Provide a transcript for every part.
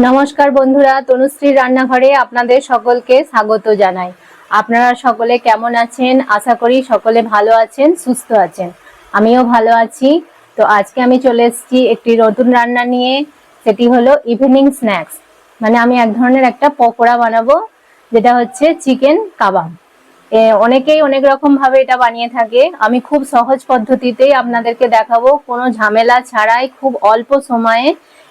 নমস্কার বন্ধুরা, তনুশ্রী রান্নাঘরে আপনাদের সকলকে স্বাগত জানাই। আপনারা সকলে কেমন আছেন? আশা করি সকলে ভালো আছেন, সুস্থ আছেন। আমিও ভালো আছি। তো আজকে আমি চলে এসেছি একটি নতুন রান্না নিয়ে, সেটি হলো ইভিনিং স্ন্যাক্স। মানে আমি এক ধরনের একটা পকোড়া বানাবো, যেটা হচ্ছে চিকেন কাবাব। অনেকেই অনেক রকম ভাবে এটা বানিয়ে থাকে। আমি খুব সহজ পদ্ধতিতেই আপনাদেরকে দেখাবো, কোনো ঝামেলা ছাড়াই খুব অল্প সময়ে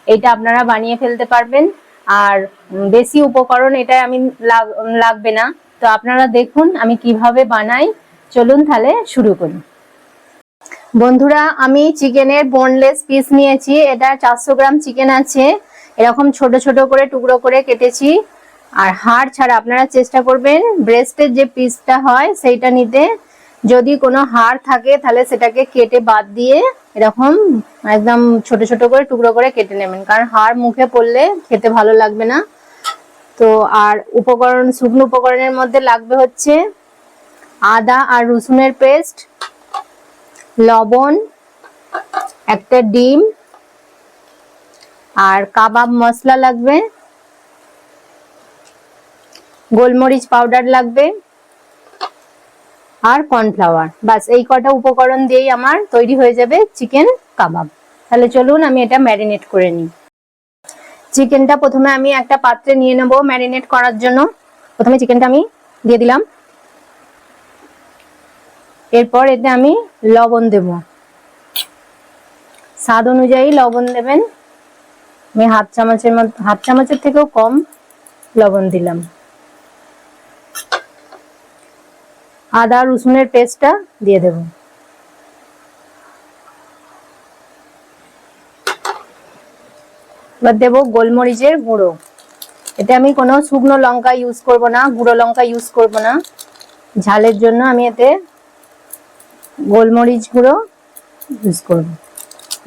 এটা আপনারা বানিয়ে ফেলতে পারবেন। আর বেশি উপকরণ এটা আমি লাগবে না। তো আপনারা দেখুন আমি কিভাবে বানাই। চলুন তাহলে শুরু করি। বন্ধুরা, আমি চিকেনের বোনলেস পিস নিয়েছি। এটা 400 গ্রাম চিকেন আছে। এরকম ছোট ছোট করে টুকরো করে কেটেছি। আর হাড় ছাড়া আপনারা চেষ্টা করবেন ব্রেস্টের যে পিসটা হয় সেইটা নিতে। যদি কোনো হাড় থাকে তাহলে সেটাকে কেটে বাদ দিয়ে এরকম একদম ছোট ছোট করে টুকরো করে কেটে নেবেন, কারণ হাড় মুখে পড়লে খেতে ভালো লাগবে না। তো আর উপকরণ, শুকনো উপকরণের মধ্যে লাগবে হচ্ছে আদা আর রসুনের পেস্ট, লবণ, একটা ডিম, আর কাবাব মশলা লাগবে, গোলমরিচ পাউডার লাগবে, আর কর্নফ্লাওয়ার। বাস এই কটা উপকরণ দিয়েই আমার তৈরি হয়ে যাবে চিকেন কাবাব। তাহলে চলুন আমি এটা ম্যারিনেট করে নিই। চিকেনটা প্রথমে আমি একটা পাত্রে নিয়ে নেব ম্যারিনেট করার জন্য। প্রথমে চিকেনটা আমি দিয়ে দিলাম। এরপর এতে আমি লবণ দেব, স্বাদ অনুযায়ী লবণ দেবেন। আমি হাফ চামচের থেকেও কম লবণ দিলাম। আদা রসুনের পেস্টটা দিয়ে দেব। এবার দেব গোলমরিচের গুঁড়ো। এতে আমি কোনো শুকনো লঙ্কা ইউজ করব না, গুঁড়ো লঙ্কা ইউজ করব না। ঝালের জন্য আমি এতে গোলমরিচ গুঁড়ো ইউজ করব।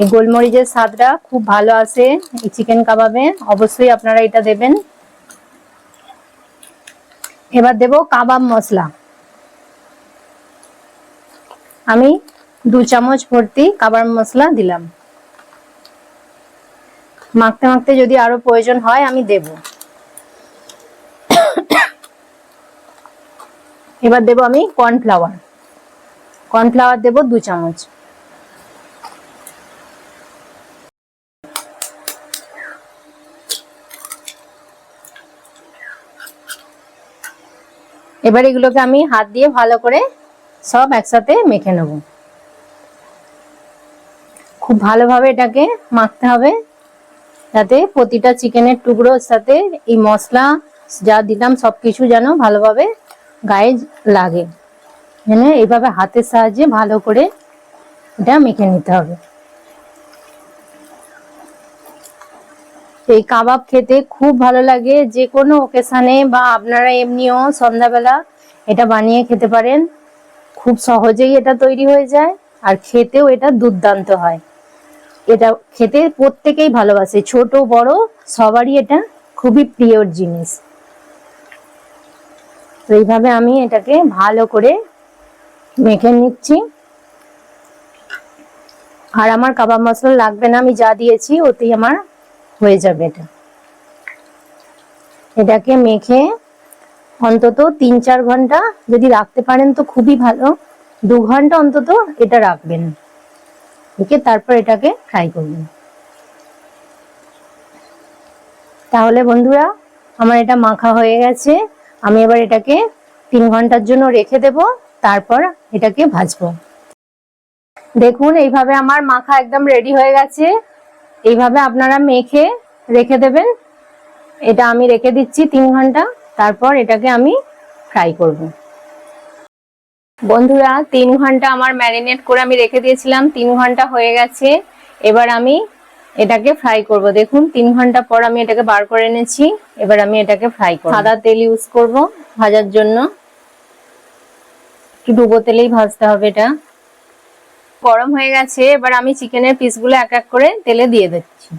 এই গোলমরিচের স্বাদটা খুব ভালো আসে এই চিকেন কাবাবে, অবশ্যই আপনারা এটা দেবেন। এবার দেব কাবাব মশলা। আমি 2 চামচ ভর্তি কাবাব মশলা দিলাম। মাখতে মাখতে যদি আরো প্রয়োজন হয় আমি দেব। এবার দেব আমি কর্নফ্লাওয়ার। কর্নফ্লাওয়ার দেব 2 চামচ। এবার এগুলোকে আমি হাত দিয়ে ভালো করে সব একসাথে মেখে নেব। খুব ভালোভাবে এটাকে মাখতে হবে, যাতে প্রতিটা চিকেনের টুকরোর সাথে এই মশলা যা দিলাম সবকিছু যেন ভালোভাবে গায়ে লাগে। এনে এইভাবে হাতের সাহায্যে ভালো করে এটা মেখে নিতে হবে। এই কাবাব খেতে খুব ভালো লাগে, যে কোনো ওকেশনে বা আপনারা এমনিও সন্ধ্যাবেলা এটা বানিয়ে খেতে পারেন। খুব সহজেই এটা তৈরি হয়ে যায়, আর খেতেও এটা দুর্দান্ত হয়। এটা খেতে প্রত্যেকেই ভালোবাসে, ছোট বড় সবারই এটা খুবই প্রিয় জিনিস। তো এইভাবে আমি এটাকে ভালো করে মেখে নিচ্ছি। আর আমার কাবাব মশলা লাগবে না, আমি যা দিয়েছি ওতেই আমার হয়ে যাবে। এটাকে মেখে অন্তত 3-4 ঘন্টা যদি রাখতে পারেন তো খুবই ভালো। 2 ঘন্টা অন্তত এটা রাখবেন, রেখে তারপর এটাকে ফ্রাই করবেন। তাহলে বন্ধুরা, আমার এটা মাখা হয়ে গেছে। আমি এবার এটাকে 3 ঘন্টার জন্য রেখে দেব, তারপর এটাকে ভাজবো। দেখুন এইভাবে আমার মাখা একদম রেডি হয়ে গেছে। এইভাবে আপনারা মেখে রেখে দেবেন। এটা আমি রেখে দিচ্ছি 3 ঘন্টা, তারপর এটাকে আমি ফ্রাই করব। বন্ধুরা, 3 ঘন্টা আমার ম্যারিনেট করে আমি রেখে দিয়েছিলাম, 3 ঘন্টা হয়ে গেছে। এবার আমি এটাকে ফ্রাই করব। দেখুন 3 ঘন্টা পর আমি এটাকে বার করে এনেছি। এবার আমি এটাকে ফ্রাই করব। সাদা তেল ইউজ করব ভাজার জন্য, একটু ডুবো তেলেই ভাজতে হবে। এটা গরম হয়ে গেছে। এবার আমি চিকেনের পিসগুলো এক এক করে তেলে দিয়ে দিচ্ছি।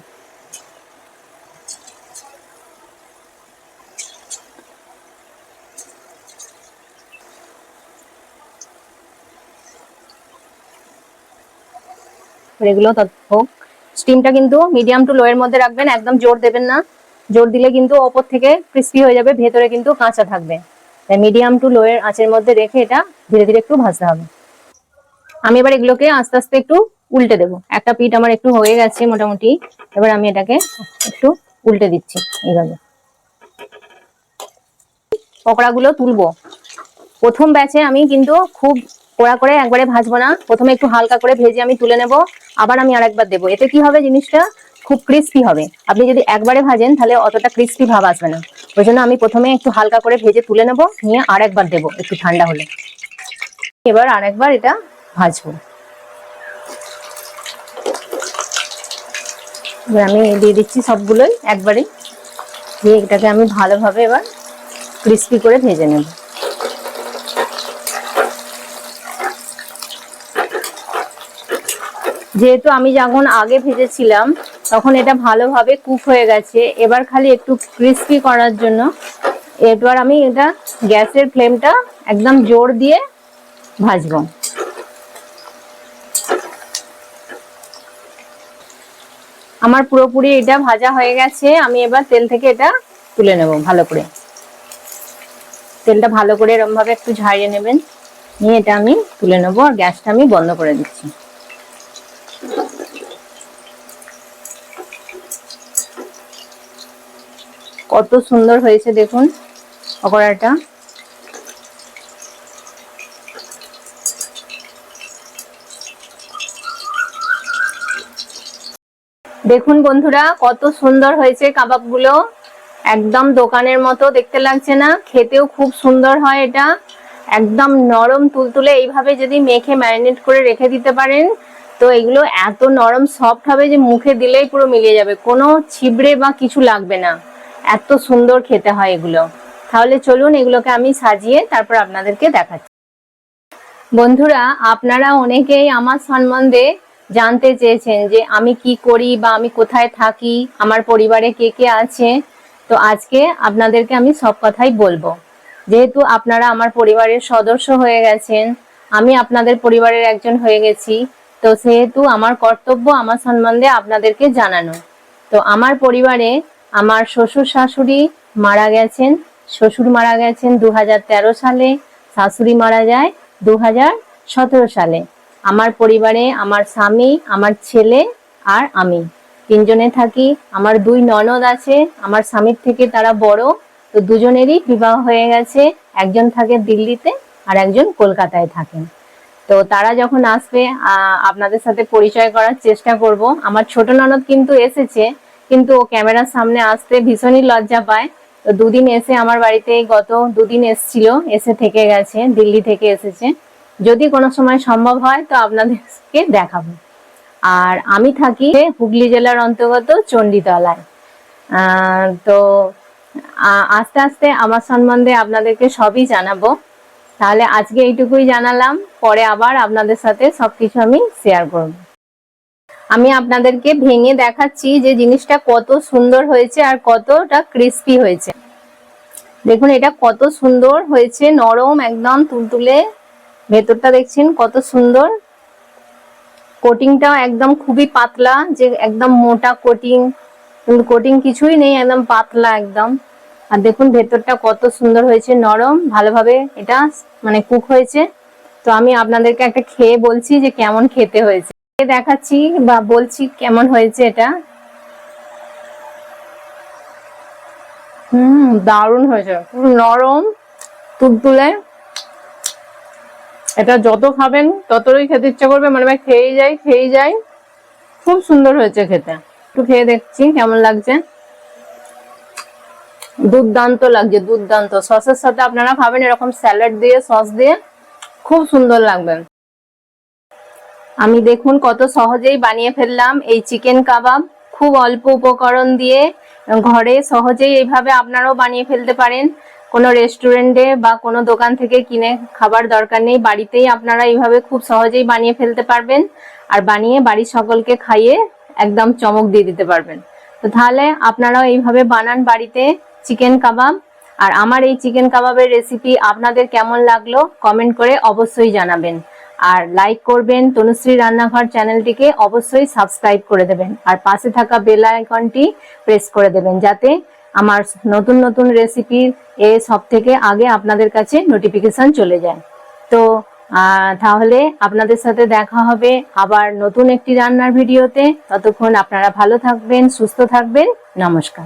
এগুলো হোক। স্টিমটা কিন্তু মিডিয়াম টু লো এর মধ্যে রাখবেন, একদম জোর দেবেন না। জোর দিলে কিন্তু ওপর থেকে ক্রিস্পি হয়ে যাবে, ভেতরে কিন্তু কাঁচা থাকবে। তাই মিডিয়াম টু লো এর আঁচের মধ্যে রেখে এটা ধীরে ধীরে একটু ভাজতে হবে। আমি এবার এগুলোকে আস্তে আস্তে একটু উল্টে দেবো। একটা পিঠ আমার একটু হয়ে গেছে মোটামুটি, এবার আমি এটাকে একটু উল্টে দিচ্ছি এইভাবে। পকোড়াগুলো তুলবো। প্রথম ব্যাচে আমি কিন্তু খুব কড়া করে একবারে ভাজবো না, প্রথমে একটু হালকা করে ভেজে আমি তুলে নেব, আবার আমি আরেকবার দেবো। এতে কি হবে, জিনিসটা খুব ক্রিস্পি হবে। আপনি যদি একবারে ভাজেন তাহলে অতটা ক্রিস্পি ভাব আসবে না। ওই জন্য আমি প্রথমে একটু হালকা করে ভেজে তুলে নেব, নিয়ে আরেকবার দেবো একটু ঠান্ডা হলে। এবার আরেকবার এটা ভাজবো। এবার আমি দিয়ে দিচ্ছি সবগুলোই একবারে, দিয়ে এটাকে আমি ভালোভাবে এবার ক্রিস্পি করে ভেজে নেব। যেহেতু আমি যখন আগে ভেজেছিলাম তখন এটা ভালোভাবে কুক হয়ে গেছে, এবার খালি একটু ক্রিস্পি করার জন্য এবার আমি এটা গ্যাসের ফ্লেমটা একদম জোর দিয়ে ভাজবো। আমার পুরোপুরি এটা ভাজা হয়ে গেছে, আমি এবার তেল থেকে এটা তুলে নেব। ভালো করে তেলটা ভালো করে এরকম ভাবে একটু ঝাড়িয়ে নেবেন, নিয়ে এটা আমি তুলে নেবো আর গ্যাসটা আমি বন্ধ করে দিচ্ছি। কত সুন্দর হয়েছে দেখুন পকোড়াটা। দেখুন বন্ধুরা কত সুন্দর হয়েছে কাবাবগুলো, একদম দোকানের মতো দেখতে লাগছে না, খেতেও খুব সুন্দর হয়। এটা একদম নরম তুলতুলে, এইভাবে যদি মেখে ম্যারিনেট করে রেখে দিতে পারেন তো এগুলো এত নরম সফট হবে যে মুখে দিলেই পুরো মিলিয়ে যাবে, কোনো ছিবড়ে বা কিছু লাগবে না, এত সুন্দর খেতে হয় এগুলো। তাহলে চলুন এগুলোকে আমি সাজিয়ে তারপর আপনাদেরকে দেখাচ্ছি। বন্ধুরা আপনারা অনেকেই আমার সম্বন্ধে জানতে চেয়েছেন যে আমি কি করি বা আমি কোথায় থাকি, আমার পরিবারে কে কে আছে। তো আজকে আপনাদেরকে আমি সব কথাই বলবো। যেহেতু আপনারা আমার পরিবারের সদস্য হয়ে গেছেন, আমি আপনাদের পরিবারের একজন হয়ে গেছি, তো সেহেতু আমার কর্তব্য আমার সম্বন্ধে আপনাদেরকে জানানো। তো আমার পরিবারে আমার শ্বশুর শাশুড়ি মারা গেছেন। শ্বশুর মারা গেছেন 2013 সালে, শাশুড়ি মারা যায় 2017 সালে। আমার পরিবারে আমার স্বামী, আমার ছেলে আর আমি তিনজনে থাকি। আমার দুই ননদ আছে, আমার স্বামীর থেকে তারা বড়, তো দুজনেরই বিবাহ হয়ে গেছে। একজন থাকে দিল্লিতে আর একজন কলকাতায় থাকেন। তো তারা যখন আসবে আপনাদের সাথে পরিচয় করার চেষ্টা করব। আমার ছোট ননদ কিন্তু এসেছে, কিন্তু ও ক্যামেরার সামনে আসতে ভীষণই লজ্জা পায়। তো দুদিন এসে আমার বাড়িতে, গত দুদিন এসেছিল, এসে থেকে গেছে, দিল্লি থেকে এসেছে। যদি কোনো সময় সম্ভব হয় তো আপনাদেরকে দেখাবো। আর আমি থাকি হুগলি জেলার অন্তর্গত চণ্ডীতলায়। তো আস্তে আস্তে আমার সম্বন্ধে আপনাদেরকে সবই জানাবো। তাহলে আজকে এইটুকুই জানালাম, পরে আবার আপনাদের সাথে সবকিছু আমি শেয়ার করব। আমি আপনাদেরকে ভেঙে দেখাচ্ছি যে জিনিসটা কত সুন্দর হয়েছে আর কতটা ক্রিস্পি হয়েছে। দেখুন এটা কত সুন্দর হয়েছে, নরম একদম তুলতুলে, ভেতরটা দেখছেন কত সুন্দর। কোটিংটাও একদম খুবই পাতলা, যে একদম মোটা কোটিং, কিন্তু কোটিং কিছুই নেই, একদম পাতলা একদম। আর দেখুন ভেতরটা কত সুন্দর হয়েছে, নরম, ভালোভাবে এটা মানে কুক হয়েছে। তো আমি আপনাদেরকে একটা খেয়ে বলছি যে কেমন খেতে হয়েছে, দেখাচ্ছি বা বলছি কেমন হয়েছে এটা। দারুণ হয়েছে, নরম তুলতুলে। এটা যত খাবেন ততই খেতে ইচ্ছা করবে, মানে খেয়েই যাই। খুব সুন্দর হয়েছে খেতে। একটু খেয়ে দেখছি কেমন লাগছে। দুর্দান্ত লাগছে, দুর্দান্ত। সসের সাথে আপনারা খাবেন এরকম স্যালাড দিয়ে, সস দিয়ে, খুব সুন্দর লাগবে। আমি দেখুন কত সহজেই বানিয়ে ফেললাম এই চিকেন কাবাব, খুব অল্প উপকরণ দিয়ে ঘরে সহজেই এইভাবে আপনারাও বানিয়ে ফেলতে পারেন। কোনো রেস্টুরেন্টে বা কোনো দোকান থেকে কিনে খাবার দরকার নেই, বাড়িতেই আপনারা এইভাবে খুব সহজেই বানিয়ে ফেলতে পারবেন। আর বানিয়ে বাড়ির সকলকে খাইয়ে একদম চমক দিয়ে দিতে পারবেন। তো তাহলে আপনারাও এইভাবে বানান বাড়িতে চিকেন কাবাব। আর আমার এই চিকেন কাবাবের রেসিপি আপনাদের কেমন লাগলো কমেন্ট করে অবশ্যই জানাবেন। আর লাইক করবেন, তনুশ্রী রান্নাঘর চ্যানেলটিকে অবশ্যই সাবস্ক্রাইব করে দেবেন, আর পাশে থাকা বেল আইকনটি প্রেস করে দেবেন, যাতে আমার নতুন নতুন রেসিপির সব থেকে আগে আপনাদের কাছে নোটিফিকেশন চলে যায়। তো তাহলে আপনাদের সাথে দেখা হবে আবার নতুন একটি রান্নার ভিডিওতে। ততক্ষণ আপনারা ভালো থাকবেন, সুস্থ থাকবেন। নমস্কার।